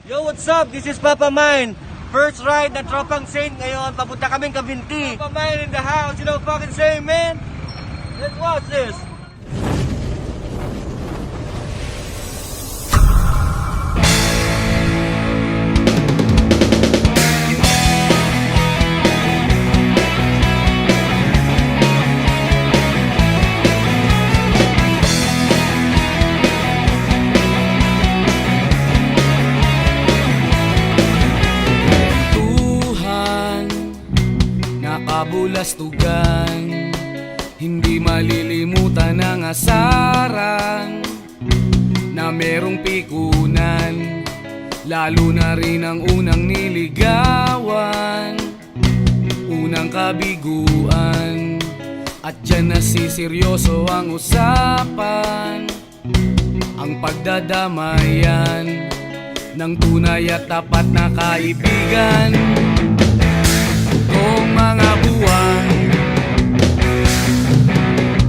Yo, what's up? This is Papa Mine. First ride na Tropang Saint ngayon. Papunta kaming Kabinti. Papa Mine in the house. You know fucking saying, man? Let's watch this. Kabulastugan, hindi malilimutan ang asaran na merong pikunan, lalo na rin ang unang niligawan, unang kabiguan, at dyan nasiseryoso ang usapan, ang pagdadamayan ng tunay at tapat na kaibigan. Kung mga buwan,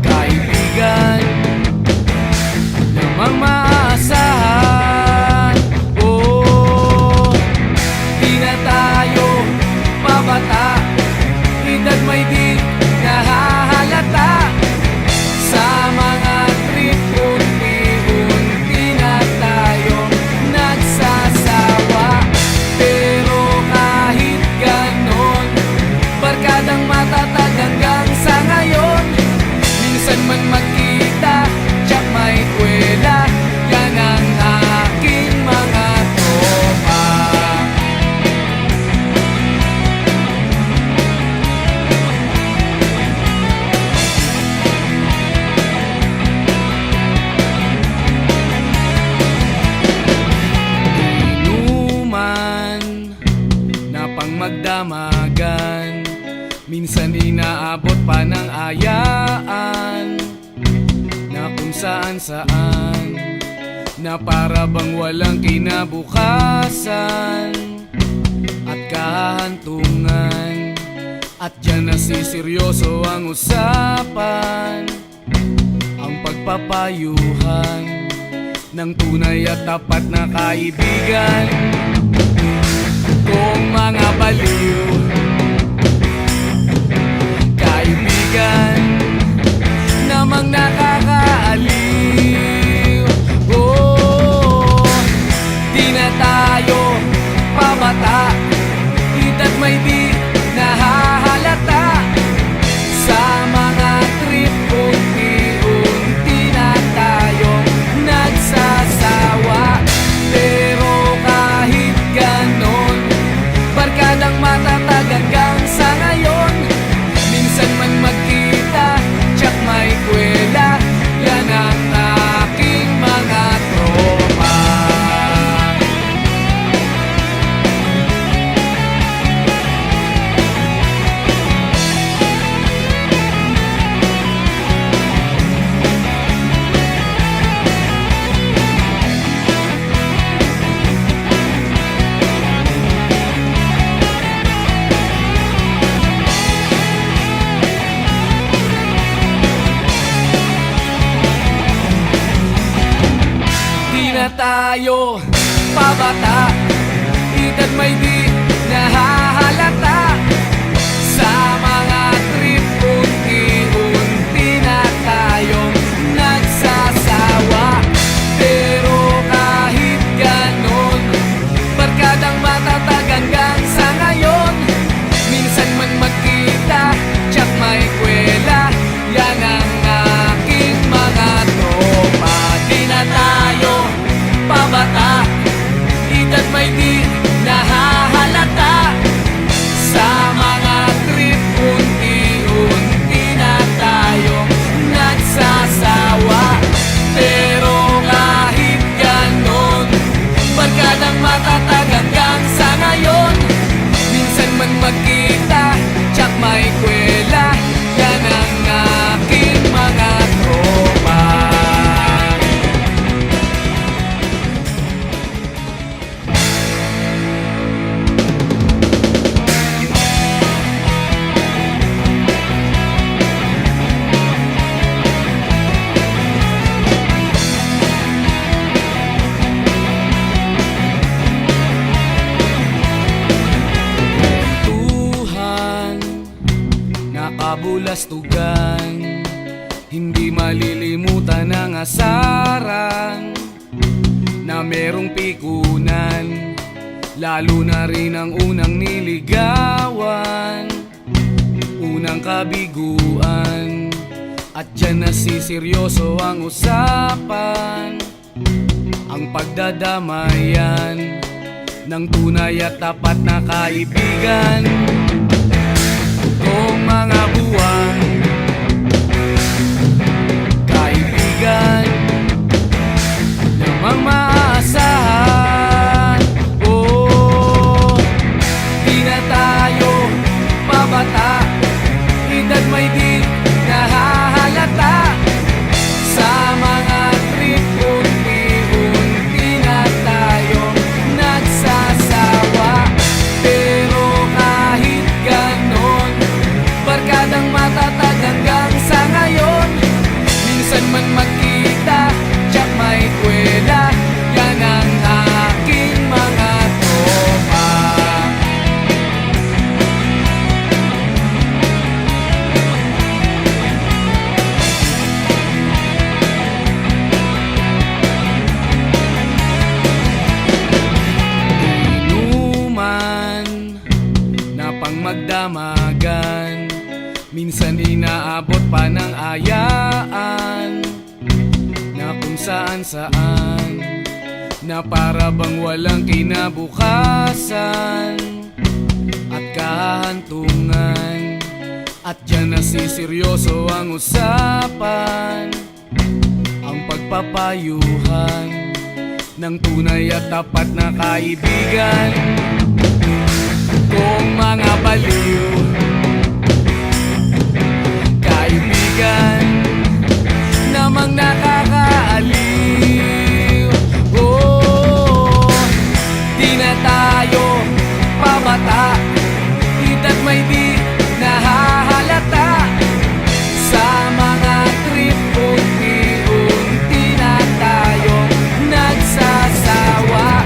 kaibigan, namang maaasahan. Oh, di na tayo pabata, edad may di nahahalata. Sa mga trip, unti-unti na tayo nagsasawa. Pero kahit ganon, barkadang matatag hanggang sa ngayon. Minsan man magkita, tsak may kwela, yan ang aking mga tropa. Inuman na pang magdamagan, minsan inaabot pa ng ayaan, na kung saan-saan, na para bang walang kinabukasan at kahantungan. At dyan nasiseryoso ang usapan, ang pagpapayuhan ng tunay at tapat na kaibigan. Kung mga baliw, kaibigan, namang nakakaaliw. Oh, di na tayo pabata, edad may di nahahalata. Sa mga trip, unti-unti na tayo nagsasawa. Pero kahit ganon, barkadang matatag hanggang sa ngayon. Minsan man magkita, tsak may kwela, yan ang aking mga tropa. Tayo pabata, edad may di nahahalata. Sa mga trip, unti-unti na tayong nagsasawa. Pero kahit ganon, barkadang matatag hanggang sa ngayon. Minsan man magkita, tsak may kwela, yan ang aking mga tropa. Di na tayo pabata, edad may di nahahalata. kabulastugan, hindi malilimutan ang asaran na merong pikunan, lalo na rin ang unang niligawan, unang kabiguan. At dyan nasiseryoso ang usapan, ang pagdadamayan ng tunay at tapat na kaibigan. Totoong mga buwan, kaibigan, namang maaasahan. Oh, di na tayo pabata, edad may di nahahalata. Sa mga trip unti-unti na tayong nagsasawa. Pero kahit ganon, barkadang matatag hanggang sa ngayon. Minsan man magkita, tiyak may kwela, yan ang aking mga tropa. Inuman na pang magdamagan, minsan inaabot pa ng ayaan, na kung saan-saan, na para bang walang kinabukasan at kahantungan. At dyan nasiseryoso ang usapan, ang pagpapayuhan ng tunay at tapat na kaibigan. Kung mga baliw, kaibigan, namang nakakaaliw. Oh, di na tayo pabata, edad may di nahahalata. Sa mga trip unti-unti na tayong nagsasawa.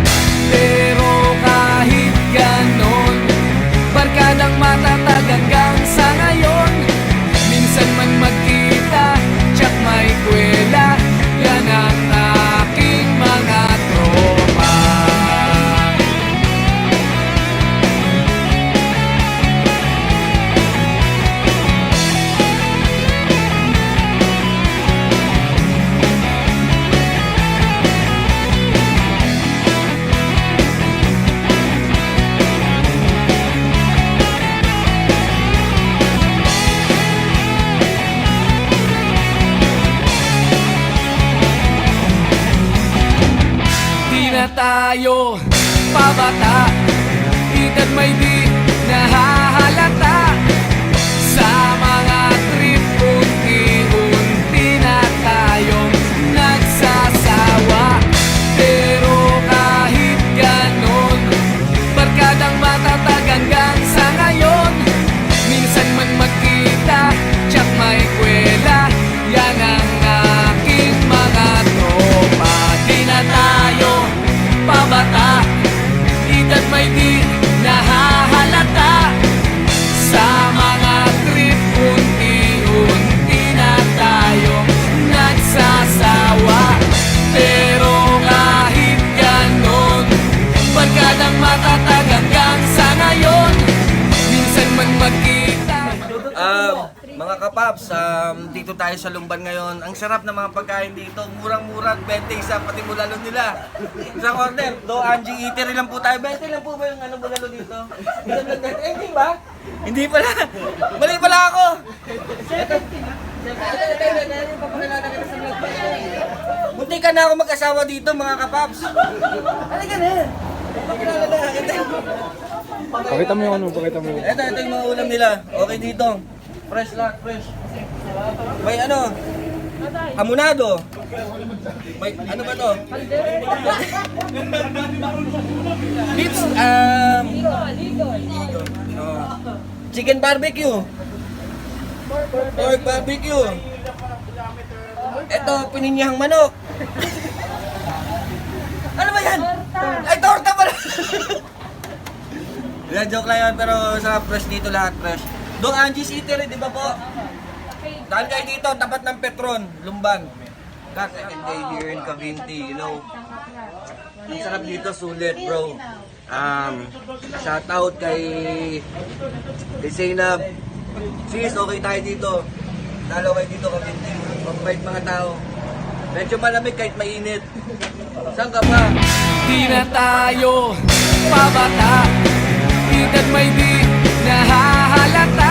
Pero kahit ganon, barkadang matatag hanggang sa ngayon. Minsan man magkita, tiyak may kwela, yan ang aking mga tropa. Di na tayo pabata, edad may di nahahalata. Sa mga trip unti-unti na tayong nagsasawa. Pero kahit ganon, barkadang matatag hanggang sa ngayon. Minsan man magkita, tiyak may kwela, yan ang aking mga tropa. Di na tayo pabata, edad may di nahahalata. Sa mga trip unti-unti na tayong nagsasawa. Pero kahit ganon, barkadang matatag hanggang sa ngayon. Minsan man magkita. Mga kapaps, dito tayo sa Lumban ngayon. Ang sarap ng mga pagkain dito. Murang-mura at 20 isa, pati bulalo nila. Isang order, Do Angie Eatery lang po tayo. 20 lang po ba yung bulalo dito? Hindi ba? Hindi pala. Mali pala ako. Munti ka na ako mag-asawa dito, mga kapaps. Halika na. Pakita mo yung ano, pakita mo yung... Ito yung mga ulam nila. Okay dito. Fresh lahat, fresh. May ano? Hamonado. May ano ba to? Lips, chicken barbecue. Pork barbecue. Ito, pininyahang manok. Ano ba yan? Ay, torta pala! Yan, joke lang yan, pero sarap fresh dito lahat, fresh. Do Angie's Eatery, di ba po? Dahil kayo dito, tapat ng Petron, Lumban. Second day here in Cavinti, you know. Ang sarap dito, sulit, bro. Shout out kay Zainab. Sis, okay tayo dito. Lalo kayo dito, Cavinti. Mabait mga tao. Medyo malamig kahit mainit. Saan ka ba? Di na tayo pabata, edad may di nahahalata.